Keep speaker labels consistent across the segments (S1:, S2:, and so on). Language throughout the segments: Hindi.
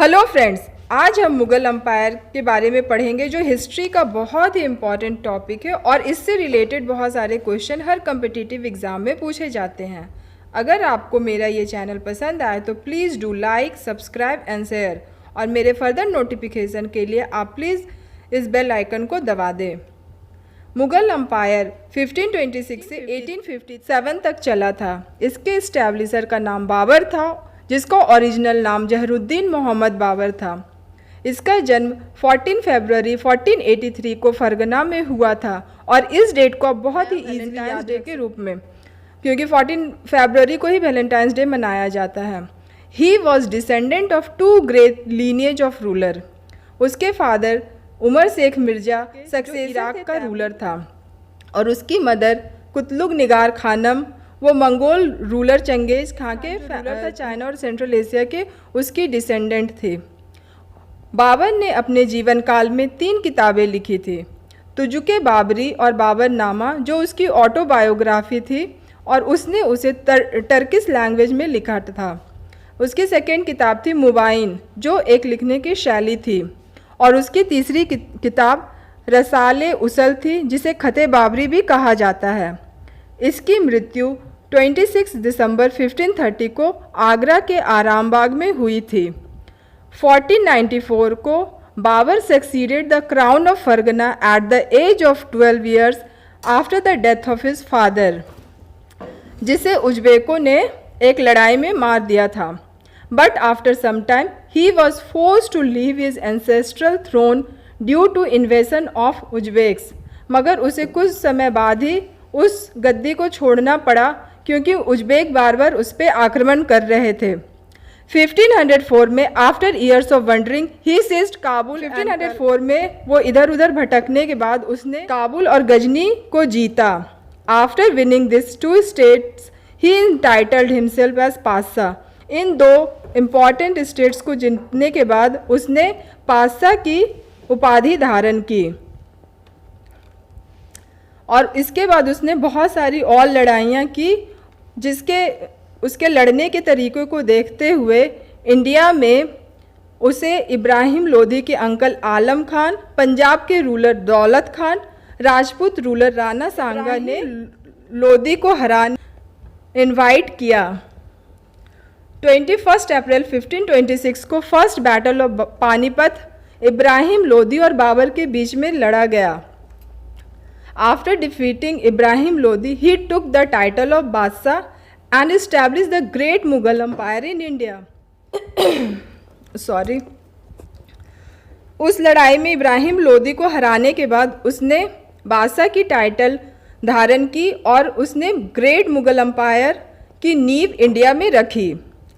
S1: हेलो फ्रेंड्स, आज हम मुग़ल एम्पायर के बारे में पढ़ेंगे जो हिस्ट्री का बहुत ही इम्पॉर्टेंट टॉपिक है और इससे रिलेटेड बहुत सारे क्वेश्चन हर कम्पिटिटिव एग्ज़ाम में पूछे जाते हैं। अगर आपको मेरा ये चैनल पसंद आए तो please do like, subscribe and share और मेरे फर्दर नोटिफिकेशन के लिए आप प्लीज़ इस बेल आइकन को दबा दें। मुग़ल एम्पायर 1526 से 1857 तक चला था। इसके इस्टेब्लिशर का नाम बाबर था, जिसका ओरिजिनल नाम जहरुद्दीन मोहम्मद बाबर था। इसका जन्म 14 फरवरी 1483 को फरगना में हुआ था और इस डेट को अब बहुत ही वैलेंटाइंस डे के रूप में, क्योंकि 14 फरवरी को ही वैलेंटाइंस डे मनाया जाता है। He was descendant of two great lineage of ruler. उसके फादर उमर शेख मिर्जा सक्सेस इराक का रूलर था और उसकी मदर कुतलुग निगार खानम वो मंगोल रूलर चंगेज खां के रूलर था, चाइना और सेंट्रल एशिया के उसकी डिसेंडेंट थे। बाबर ने अपने जीवन काल में 3 किताबें लिखी थी, तुजुके बाबरी और बाबरनामा जो उसकी ऑटोबायोग्राफी थी और उसने उसे टर्किश लैंग्वेज में लिखा था। उसकी सेकेंड किताब थी मुबाइन जो एक लिखने की शैली थी और उसकी तीसरी किताब रसाले उसल थी जिसे खते बाबरी भी कहा जाता है। इसकी मृत्यु 26 दिसंबर 1530 को आगरा के आरामबाग में हुई थी। 1494 को Babur succeeded the crown of Fergana at the age of 12 years after the death of his father, जिसे उज्बेकों ने एक लड़ाई में मार दिया था। But after some time he was forced to leave his ancestral throne due to invasion of Uzbeks, मगर उसे कुछ समय बाद ही उस गद्दी को छोड़ना पड़ा क्योंकि उज्बेक बार बार उस पर आक्रमण कर रहे थे। 1504 में after years of wandering he seized Kabul. 1504 में वो इधर उधर भटकने के बाद उसने काबुल और गजनी को जीता। After winning this 2 states he entitled himself as Padshah. In 2 important states को जीतने के बाद उसने पातशाह की उपाधि धारण की और इसके बाद उसने बहुत सारी और लड़ाइयाँ की, जिसके उसके लड़ने के तरीक़ों को देखते हुए इंडिया में उसे इब्राहिम लोधी के अंकल आलम खान, पंजाब के रूलर दौलत खान, राजपूत रूलर राणा सांगा ने लोधी को हराने इनवाइट किया। 21 अप्रैल 1526 को first battle of Panipat Ibrahim Lodhi और बाबर के बीच में लड़ा गया। After defeating Ibrahim Lodi, he took the title of Badshah and established the Great Mughal Empire in India. Sorry. उस लड़ाई में इब्राहिम लोदी को हराने के बाद उसने बादशाह की टाइटल धारण की और उसने ग्रेट मुगल एम्पायर की नींव इंडिया में रखी।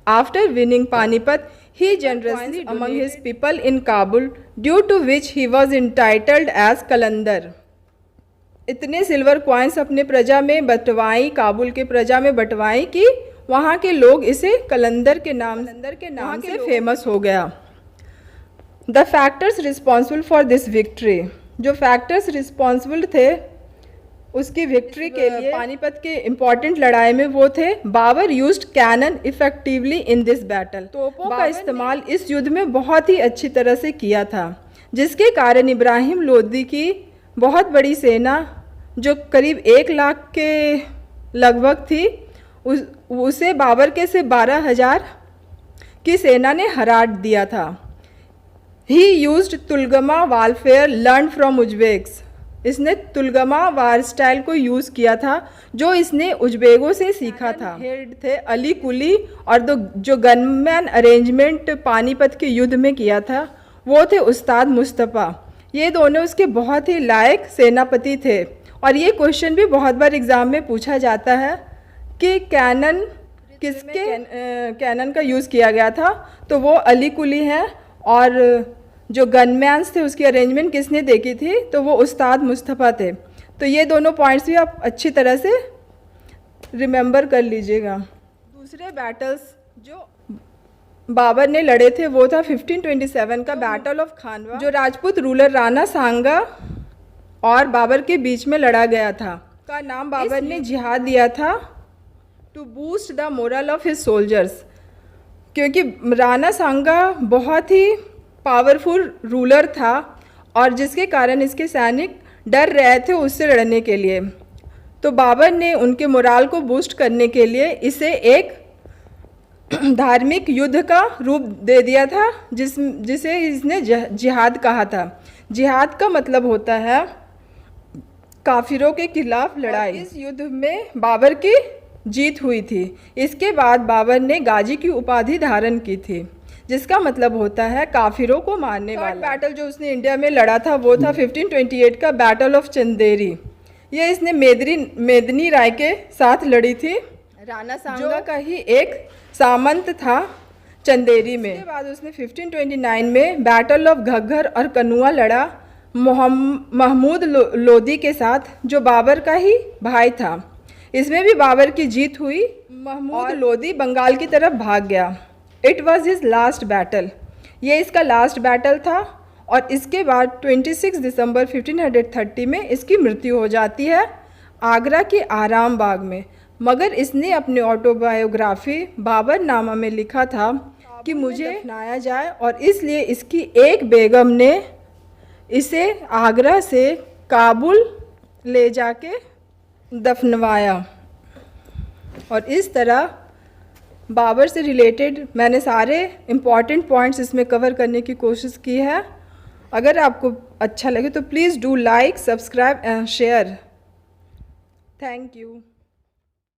S1: After winning Panipat, he generously among his people in Kabul, due to which he was entitled as कलंदर। इतने सिल्वर कॉइन्स अपने प्रजा में बंटवाई, काबुल के प्रजा में बंटवाई कि वहाँ के लोग इसे कलंदर के नाम से फेमस हो गया। The factors responsible for this victory, जो फैक्टर्स रिस्पॉन्सिबल थे उसकी विक्ट्री के लिए पानीपत के इम्पॉर्टेंट लड़ाई में वो थे Babur used cannon effectively in this battle. तोपों का इस्तेमाल इस युद्ध में बहुत ही अच्छी तरह से किया था, जिसके कारण इब्राहिम लोदी की बहुत बड़ी सेना जो करीब 1 लाख के लगभग थी उसे बाबर के से 12,000 की सेना ने हरा दिया था। He used tulughma warfare learn from Uzbeks. इसने तुलगमा वार स्टाइल को यूज़ किया था जो इसने उज्बेकों से सीखा था। हेड थे अली कुली और जो गनमैन अरेंजमेंट पानीपत के युद्ध में किया था वो थे उस्ताद मुस्तफ़ा। ये दोनों उसके बहुत ही लायक सेनापति थे और ये क्वेश्चन भी बहुत बार एग्ज़ाम में पूछा जाता है कि कैनन का यूज़ किया गया था, तो वो अली कुली है और जो गनमैन्स थे उसकी अरेंजमेंट किसने देखी थी, तो वो उस्ताद मुस्तफ़ा थे। तो ये दोनों पॉइंट्स भी आप अच्छी तरह से रिमेंबर कर लीजिएगा। दूसरे बैटल्स जो बाबर ने लड़े थे वो था 1527 का बैटल ऑफ खानवा, जो राजपूत रूलर राणा सांगा और बाबर के बीच में लड़ा गया था। का नाम बाबर ने जिहाद दिया था to boost the morale of his soldiers. क्योंकि राणा सांगा बहुत ही पावरफुल रूलर था और जिसके कारण इसके सैनिक डर रहे थे उससे लड़ने के लिए। तो बाबर ने उनके मोराल को बूस्ट करने के लिए इसे एक धार्मिक युद्ध का रूप दे दिया था, जिसे इसने जिहाद कहा था। जिहाद का मतलब होता है काफिरों के खिलाफ लड़ाई। इस युद्ध में बाबर की जीत हुई थी। इसके बाद बाबर ने गाजी की उपाधि धारण की थी, जिसका मतलब होता है काफिरों को मारने वाला। बैटल जो उसने इंडिया में लड़ा था वो था 1528 का बैटल ऑफ चंदेरी। ये इसने मेदिनी राय के साथ लड़ी थी। राणा सांगा का ही एक सामंत था चंदेरी में। इसके बाद उसने 1529 में बैटल ऑफ घग्गर और कनुआ लड़ा महमूद लोदी के साथ, जो बाबर का ही भाई था। इसमें भी बाबर की जीत हुई। महमूद लोदी बंगाल की तरफ भाग गया। It was his last battle. ये इसका लास्ट बैटल था और इसके बाद 26 दिसंबर 1530 में इसकी मृत्यु हो जाती है आगरा के आराम बाग में। मगर इसने अपनी ऑटोबायोग्राफी बाबर नामा में लिखा था कि मुझे दफनाया जाए, और इसलिए इसकी एक बेगम ने इसे आगरा से काबुल ले जाके दफनवाया। और इस तरह बाबर से रिलेटेड मैंने सारे इम्पॉर्टेंट पॉइंट्स इसमें कवर करने की कोशिश की है। अगर आपको अच्छा लगे तो please do like, subscribe and share. Thank you.